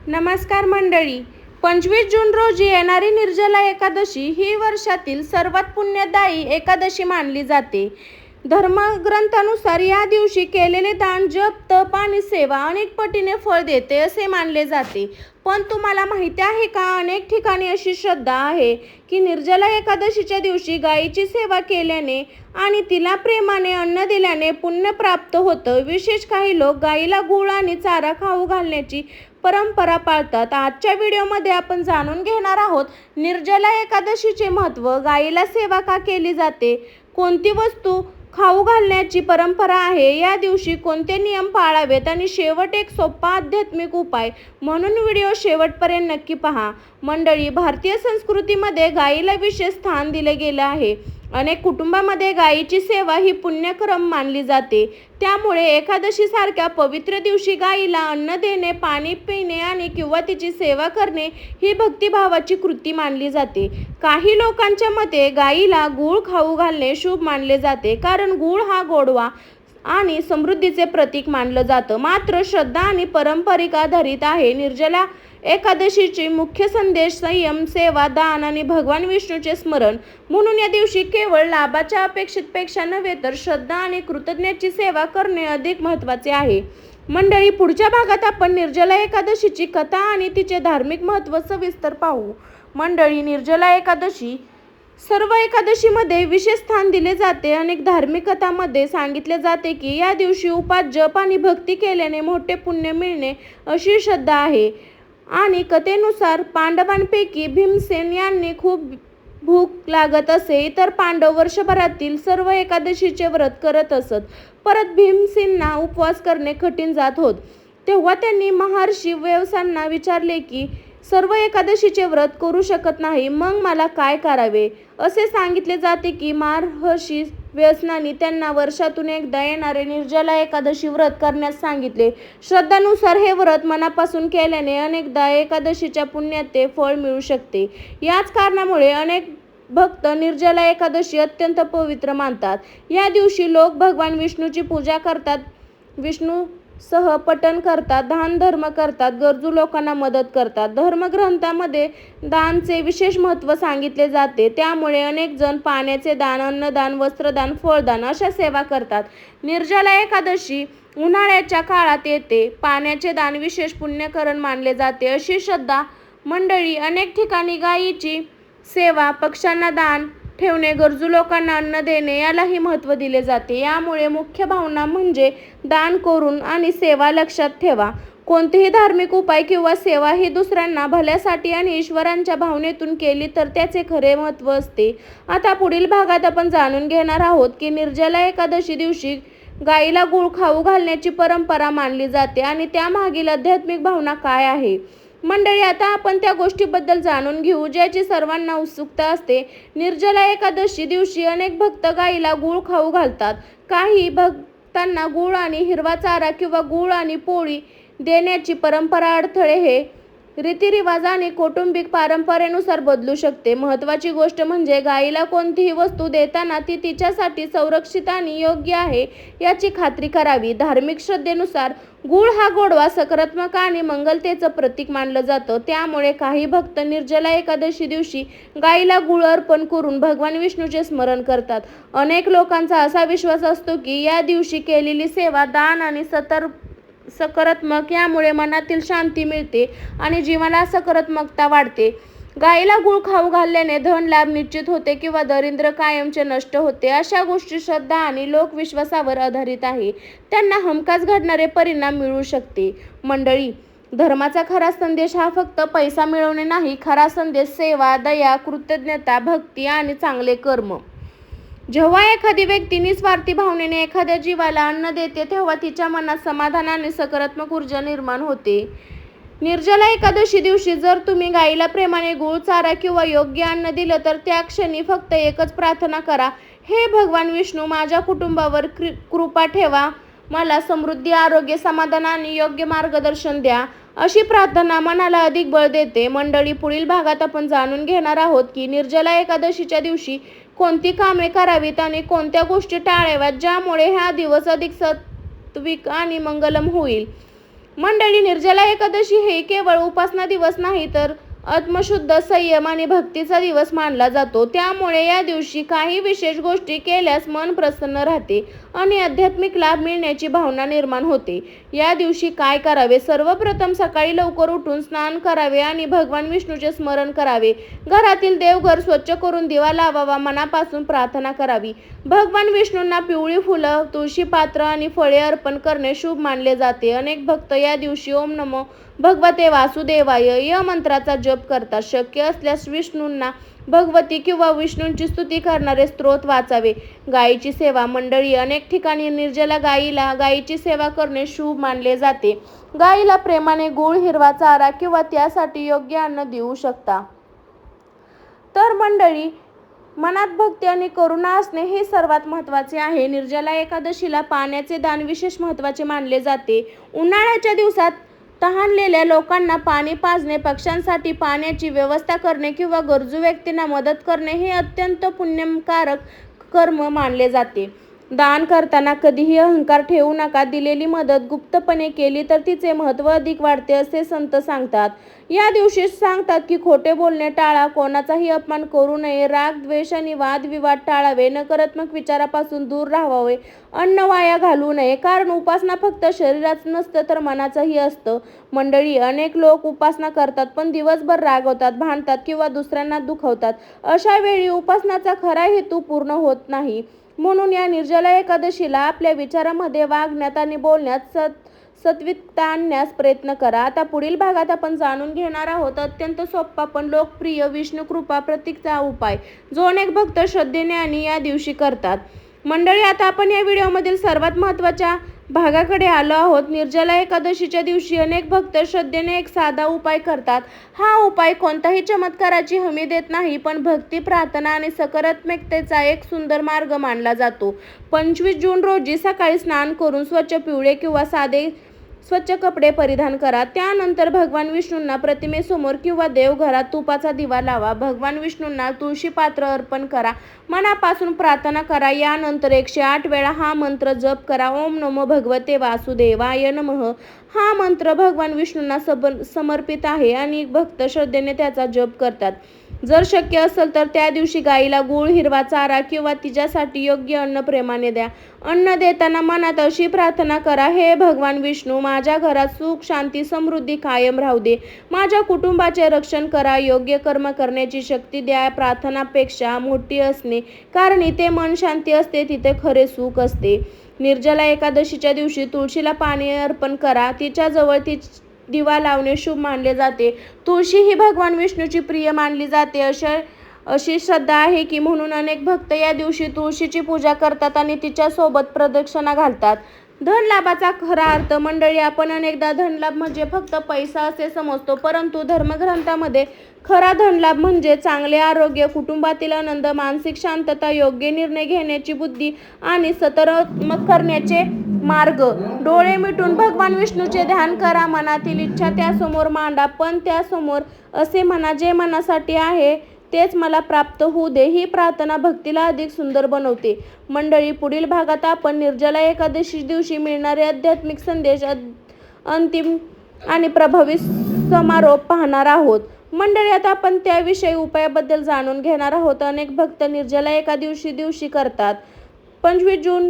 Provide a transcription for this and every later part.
नमस्कार मंडळी. 25 जून रोजी येणारी निर्जला एकादशी ही वर्षातील सर्वात पुण्यदायी एकादशी मानली जाते. धर्मग्रंथानुसार या दिवशी केलेले दान, जप, तप आणि सेवा अनेक पटीने फळ देते असे मानले जाते. पण तुम्हाला माहिती आहे का, अनेक ठिकाणी अशी श्रद्धा आहे की निर्जला एकादशीच्या दिवशी गायीची सेवा केल्याने आणि तिला प्रेमाने अन्न दिल्याने पुण्य प्राप्त होतं. विशेष काही लोक गायीला गूळ आणि चारा खाऊ घालण्याची परंपरा पाळतात. आजच्या व्हिडिओमध्ये आपण जाणून घेणार आहोत निर्जला एकादशीचे महत्त्व, गायीला सेवा का केली जाते, कोणती वस्तू खाऊ घालण्याची परंपरा आहे, या दिवशी कोणते नियम पाळावेत आणि शेवट एक सोपा आध्यात्मिक उपाय. म्हणून व्हिडिओ शेवटपर्यंत नक्की पहा. मंडळी, भारतीय संस्कृतीमध्ये गायीला विशेष स्थान दिले गेले आहे. अनेक कुटुंबामध्ये गायीची सेवा ही पुण्यक्रम मानली जाते. त्यामुळे एकादशीसारख्या पवित्र दिवशी गायीला अन्न देणे, पाणी पिणे आणि किंवा तिची सेवा करणे ही भक्तिभावाची कृती मानली जाते. काही लोकांच्या मते गायीला गूळ खाऊ घालणे शुभ मानले जाते, कारण गूळ हा गोडवा आणि समृद्धीचे प्रतीक मानलं जातं. मात्र श्रद्धा आणि पारंपरिक आधारित आहे. निर्जला एकादशीची मुख्य संदेश संयम, सेवा, दान आणि भगवान विष्णूचे स्मरण. म्हणून या दिवशी केवळ लाभाच्या अपेक्षेपेक्षा नव्हे तर श्रद्धा आणि कृतज्ञतेची सेवा करणे अधिक महत्त्वाचे आहे. मंडळी, पुढच्या भागात आपण निर्जला एकादशीची कथा आणि तिचे धार्मिक महत्त्व सविस्तर पाहू. मंडळी, निर्जला एकादशी सर्व एकादशीमध्ये विशेष स्थान दिले जाते. अनेक धार्मिक कथांमध्ये सांगितले जाते की या दिवशी उपास, जप आणि भक्ती केल्याने मोठे पुण्य मिळणे अशी श्रद्धा आहे. आणि कथेनुसार पांडवांपैकी भीमसेन यांनी खूप भूक लागत असे. इतर पांडव वर्षभरातील सर्व एकादशीचे व्रत करत असत. परत भीमसेनना उपवास करणे कठीण जात होत. तेव्हा त्यांनी महर्षी व्यासांना विचारले की सर्व एकादशीचे व्रत करू शकत नाही, मग मला काय करावे. असे सांगितले जाते की महर्षी व्यासांनी त्यांना वर्षातून एकदा येणारे निर्जला एकादशी व्रत करण्यास सांगितले. श्रद्धानुसार हे व्रत मनापासून केल्याने अनेकदा एकादशीच्या पुण्याचे फळ मिळू शकते. याच कारणामुळे अनेक भक्त निर्जला एकादशी अत्यंत पवित्र मानतात. या दिवशी लोक भगवान विष्णूची पूजा करतात, विष्णू सह पठण करतात, दान धर्म करतात, गरजू लोकांना मदत करतात. धर्मग्रंथामध्ये दानचे विशेष महत्त्व सांगितले जाते. त्यामुळे अनेक जण पाण्याचे दान, अन्नदान, वस्त्रदान, फळदान अशा सेवा करतात. निर्जला एकादशी उन्हाळ्याच्या काळात येते. पाण्याचे दान विशेष पुण्यकरण मानले जाते अशी श्रद्धा. मंडळी, अनेक ठिकाणी गायीची सेवा, पक्ष्यांना दान ठेवणे, गरजू लोकांना अन्न देणे यालाही महत्त्व दिले जाते. यामुळे मुख्य भावना म्हणजे दान करून आणि सेवा लक्षात ठेवा. कोणतेही धार्मिक उपाय किंवा सेवा ही दुसऱ्यांना भल्यासाठी आणि ईश्वराच्या भावनेतून केली तर त्याचे खरे महत्त्व असते. आता पुढील भागात आपण जाणून घेणार आहोत की निर्जला एकादशी दिवशी गायीला गूळ खाऊ घालण्याची परंपरा मानली जाते आणि त्यामागील आध्यात्मिक भावना काय आहे. मंडळी, आता आपण त्या गोष्टीबद्दल जाणून घेऊ ज्याची सर्वांना उत्सुकता असते. निर्जला एकादशी दिवशी अनेक भक्त गायीला गूळ खाऊ घालतात. काही भक्तांना गूळ आणि हिरवा चारा किंवा गूळ आणि पोळी देण्याची परंपरा अडथळे हे रीतिरिवाज आणि कौटुंबिक परंपरेनुसार बदलू शकते. महत्त्वाची गोष्ट म्हणजे गायीला कोणतीही वस्तू देताना ती तिच्यासाठी सुरक्षित आणि योग्य आहे याची खात्री करावी. धार्मिक श्रद्धेनुसार गूळ हा गोडवा, सकारात्मक आणि मंगलतेचं प्रतीक मानलं जातं. त्यामुळे काही भक्त निर्जला एकादशी दिवशी गायीला गूळ अर्पण करून भगवान विष्णूचे स्मरण करतात. अनेक लोकांचा असा विश्वास असतो की या दिवशी केलेली सेवा, दान आणि सकारात्मक यामुळे मनातील शांती मिळते आणि जीवनात सकारात्मकता वाढते. गायीला गूळ खाऊ घालल्याने धन लाभ निश्चित होते किंवा दारिद्र्य कायमचे नष्ट होते. अशा गोष्टी श्रद्धा आणि लोकविश्वासावर आधारित आहे. त्यांना हमखास घडणारे परिणाम मिळू शकते. मंडळी, धर्माचा खरा संदेश हा फक्त पैसा मिळवणे नाही. खरा संदेश सेवा, दया, कृतज्ञता, भक्ती आणि चांगले कर्म. जेव्हा एखादी व्यक्ती निस्वार्थी भावनेने एखाद्या जीवाला अन्न देते तेव्हा तिच्या मनात समाधान आणि सकारात्मक ऊर्जा निर्माण होते. निर्जला एकादशी दिवशी जर तुम्ही गायीला प्रेमाने गूळ, चारा किंवा योग्य अन्न दिलं तर त्या क्षणी फक्त एकच प्रार्थना करा, हे भगवान विष्णू, माझ्या कुटुंबावर कृपा ठेवा, मला समृद्धी, आरोग्य, समाधान आणि योग्य मार्गदर्शन द्या. अशी प्रार्थना मनाला अधिक बळ देते. मंडळी, पुढील भागात आपण जाणून घेणार आहोत की निर्जला एकादशीच्या दिवशी कोणती कामे करावीत आणि कोणत्या गोष्टी टाळाव्यात ज्यामुळे हा दिवस अधिक सात्विक आणि मंगलम होईल. मंडळी, निर्जला एकादशी हे केवळ उपासना दिवस नाही तर आत्मशुद्ध, संयम आणि भक्तीचा दिवस मानला जातो. त्यामुळे या दिवशी काही विशेष गोष्टी केल्यास मन प्रसन्न राहते आणि आध्यात्मिक लाभ मिळण्याची भावना निर्माण होते. या दिवशी काय करावे? सर्वप्रथम सकाळी लवकर उठून स्नान करावे आणि भगवान विष्णूचे स्मरण करावे. घरातील देवघर स्वच्छ करून दिवा लावावा. मनापासून प्रार्थना करावी. भगवान विष्णूंना पिवळी फुलं, तुळशी पात्र आणि फळे अर्पण करणे शुभ मानले जाते. अनेक भक्त या दिवशी ओम नमो भगवते वासुदेवाय या मंत्राचा जप करतात. शक्य असल्यास विष्णूंना भगवती किंवा विष्णूंची स्तुती करणारे स्तोत्र वाचावे. गायीची सेवा. मंडळी, अनेक ठिकाणी निर्जला गायीची सेवा करणे शुभ मानले जाते. गायीला प्रेमाने गूळ, हिरवा चारा किंवा त्यासाठी योग्य अन्न देऊ शकता. तर मंडळी, मनात भक्ती आणि करुणा असणे हे सर्वात महत्त्वाचे आहे. निर्जला एकादशीला पाण्याचे दान विशेष महत्त्वाचे मानले जाते. उन्हाळ्याच्या दिवसात तहानलेल्या लोकांना पाणी पाजणे, पक्ष्यांसाठी पाण्याची व्यवस्था करणे किंवा गरजू व्यक्तींना मदत करणे हे अत्यंत पुण्यकारक कर्म मानले जाते. दान करताना कधीही अहंकार ठेवू नका. दिलेली मदत गुप्तपणे केली तर तिचे महत्त्व अधिक वाढते असे संत सांगतात. या दिवशी सांगतात की खोटे बोलणे टाळा, कोणाचाही अपमान करू नये, राग, द्वेष आणि वादविवाद टाळावे, नकारात्मक विचारापासून दूर राहावे, अन्न वाया घालू नये, कारण उपासना फक्त शरीराचं नसतं तर मनाचंही असतं. मंडळी, अनेक लोक उपासना करतात पण दिवसभर रागवतात, भांडतात किंवा दुसऱ्यांना दुखवतात. अशा वेळी उपासनाचा खरा हेतू पूर्ण होत नाही. म्हणून या निर्जला एकादशीला आपल्या विचारामध्ये, वागण्यात आणि बोलण्यात सात्विकता आणण्यास प्रयत्न करा. आता पुढील भागात आपण जाणून घेणार आहोत अत्यंत सोपा पण लोकप्रिय विष्णू कृपा प्रतीकचा उपाय, जो अनेक भक्त श्रद्धेने आणि या दिवशी करतात. मंडळी, आता आपण या व्हिडिओमधील सर्वात महत्त्वाच्या भागाकडे आलो आहोत. निर्जला एकादशीच्या दिवशी अनेक भक्त श्रद्धेने एक साधा उपाय करतात. हा उपाय कोणताही चमत्काराची हमी देत नाही, पण भक्ती, प्रार्थना आणि सकारात्मकतेचा एक सुंदर मार्ग मानला जातो. 25 जून रोजी सकाळी स्नान करून स्वच्छ पिवळे किंवा साधे स्वच्छ कपडे परिधान करा. त्यानंतर भगवान विष्णूंना प्रतिमेसमोर किंवा देवघरात तुपाचा दिवा लावा. भगवान विष्णूंना तुळशी पात्र अर्पण करा. मनापासून प्रार्थना करा. यानंतर 108 वेळा हा मंत्र जप करा. ओम नमो भगवते वासुदेवाय नमः. हा मंत्र भगवान विष्णूंना समर्पित आहे आणि भक्त श्रद्धेने त्याचा जप करतात. जर शक्य असेल तर त्या दिवशी गायीला गूळ, हिरवा चारा किंवा तिच्यासाठी योग्य अन्न प्रेमाने द्या. अन्न देताना मनात अशी प्रार्थना करा, हे भगवान विष्णू, माझ्या घरात सुख, शांती, समृद्धी कायम राहू दे. माझ्या कुटुंबाचे रक्षण करा. योग्य कर्म करण्याची शक्ती द्या. प्रार्थनापेक्षा मोठी असणे, कारण इथे मन शांती असते तिथे खरे सुख असते. निर्जला एकादशीच्या दिवशी तुळशीला पाणी अर्पण करा. तिच्याजवळ दिवा लावणे शुभ मानले जाते. तुळशी ही भगवान विष्णूची प्रिय मानली जाते. अशी श्रद्धा आहे की म्हणून अनेक भक्त या दिवशी तुळशीची पूजा करतात आणि तिच्यासोबत प्रदक्षिणा घालतात. धनलाभाचा खरा अर्थ. मंडळी, आपण अनेकदा धनलाभ म्हणजे फक्त पैसा असे समजतो, परंतु धर्मग्रंथामध्ये खरा धनलाभ म्हणजे चांगले आरोग्य, कुटुंबातील आनंद, मानसिक शांतता, योग्य निर्णय घेण्याची बुद्धी आणि सतर्क करण्याचे मार्ग. डोळे मिटून भगवान विष्णूचे ध्यान करा. मनातील इच्छा त्यासमोर मांडा, पण त्यासमोर असे म्हणा, जे मनासाठी आहे तेच मला प्राप्त होऊ दे. ही प्रार्थना भक्तीला अधिक सुंदर बनवते. मंडळी, पुढील भागात आपण निर्जला एकादशी दिवशी मिळणारे आध्यात्मिक संदेश, अंतिम आणि प्रभावी समारोप पाहणार आहोत. मंडळी, आता आपण त्याविषयी उपायाबद्दल जाणून घेणार आहोत. अनेक भक्त निर्जला एकादशी दिवशी करतात. 25 जून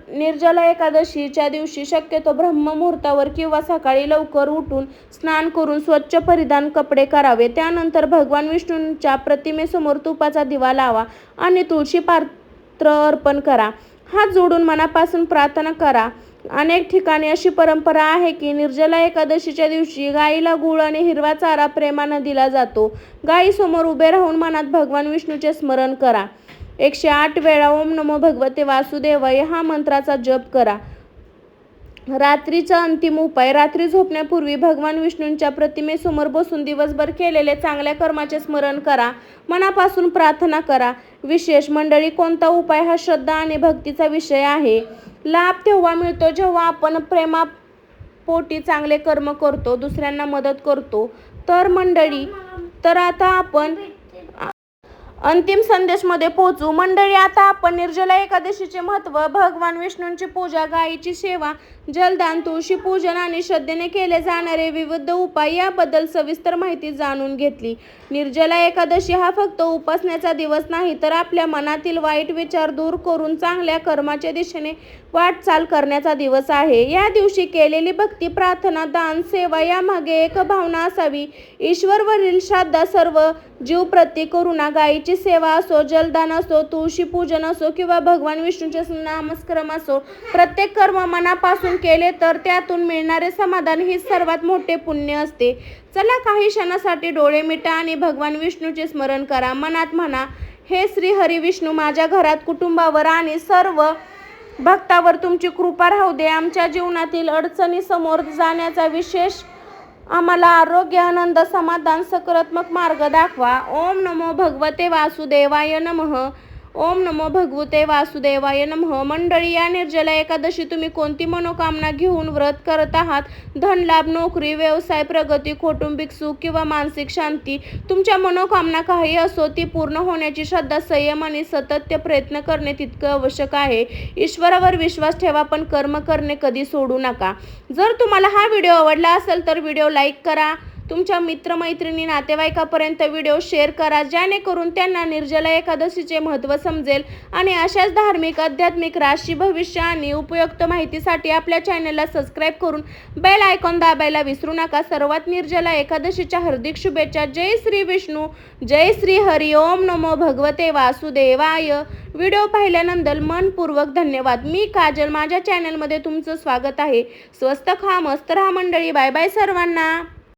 निर्जला एकादशीच्या दिवशी शक्यतो ब्रह्ममुहूर्तावर किंवा सकाळी लवकर उठून स्नान करून स्वच्छ परिधान कपडे करावे. त्यानंतर भगवान विष्णूंच्या प्रतिमेसमोर तुपाचा दिवा लावा आणि तुळशी पात्र अर्पण करा. हात जोडून मनापासून प्रार्थना करा. अनेक ठिकाणी अशी परंपरा आहे की निर्जला एकादशीच्या दिवशी गायीला गूळ आणि हिरवा चारा प्रेमाने दिला जातो. गायीसमोर उभे राहून मनात भगवान विष्णूचे स्मरण करा. 108 वेळा ओम नमो भगवते वासुदेवाय हा मंत्राचा जप करा. रात्रीचा अंतिम उपाय. रात्री झोपण्यापूर्वी भगवान विष्णूंच्या प्रतिमेसमोर बसून दिवसभर केलेले चांगल्या कर्माचे स्मरण करा. मनापासून प्रार्थना करा. विशेष. मंडळी, कोणता उपाय हा श्रद्धा आणि भक्तीचा विषय आहे. लाभ तेव्हा मिळतो जेव्हा आपण प्रेमापोटी चांगले कर्म करतो, दुसऱ्यांना मदत करतो. तर मंडळी, आता आपण अंतिम संदेशमध्ये पोहोचू. मंडळी, आता आपण निर्जला एकादशीचे महत्त्व, भगवान विष्णूंची पूजा, गायीची सेवा, जलदान, तुळशी पूजन आणि श्रद्धेने केले जाणारे विविध उपाय याबद्दल सविस्तर माहिती जाणून घेतली. निर्जला एकादशी हा फक्त उपासनेचा दिवस नाही, तर आपल्या मनातील वाईट विचार दूर करून चांगल्या कर्माच्या दिशेने वाटचाल करण्याचा दिवस आहे. या दिवशी केलेली भक्ती, प्रार्थना, दान, सेवा यामागे एक भावना असावी. ईश्वरवरील श्रद्धा, सर्व जीव प्रती करुणा, गायीची सेवा असो, जलदान असो, तुळशी पूजन असो किंवा भगवान विष्णूचे नामस्मरण असो, प्रत्येक कर्म मनापासून केले तर त्यातून मिळणारे समाधान ही सर्वात मोठे पुण्य असते. चला, काही क्षणासाठी डोळे मिटा आणि भगवान विष्णूचे स्मरण करा. मनात म्हणा, हे श्री हरी विष्णू, माझ्या घरात, कुटुंबावर आणि सर्व भक्तावर तुमची कृपा राहू दे. आमच्या जीवनातील अडचणी समोर जाण्याचा विशेष आम्हाला आरोग्य, आनंद, समाधान, सकारात्मक मार्ग दाखवा. ओम नमो भगवते वासुदेवाय नमः. ओम नमो भगवते वासुदेवाय नमः. मंडळी, या निर्जला एकादशी तुम्ही कोणती मनोकामना घेऊन व्रत करत आहात? धनलाभ, नोकरी, व्यवसाय, प्रगती, कौटुंबिक सुख किंवा मानसिक शांती, तुमच्या मनोकामना काही असो, ती पूर्ण होण्याची श्रद्धा, संयम आणि सतत प्रयत्न करणे तितकं आवश्यक आहे. ईश्वरावर विश्वास ठेवा, पण कर्म करणे कधी सोडू नका. जर तुम्हाला हा व्हिडिओ आवडला असेल तर व्हिडिओ लाईक करा. तुमच्या मित्रमैत्रिणी, नातेवाईकापर्यंत व्हिडिओ शेअर करा, जेणेकरून त्यांना निर्जला एकादशीचे महत्त्व समजेल. आणि अशाच धार्मिक, आध्यात्मिक, राशी, भविष्य आणि उपयुक्त माहितीसाठी आपल्या चॅनलला सबस्क्राईब करून बेल आयकॉन दाबायला विसरू नका. सर्वात निर्जला एकादशीच्या हार्दिक शुभेच्छा. जय श्री विष्णू, जय श्री हरी. ओम नमो भगवते वासुदेवाय. व्हिडिओ पाहिल्यानंतर मनपूर्वक धन्यवाद. मी काजल, माझ्या चॅनलमध्ये तुमचं स्वागत आहे. स्वस्त खा, मस्त रहा मंडळी. बाय बाय सर्वांना.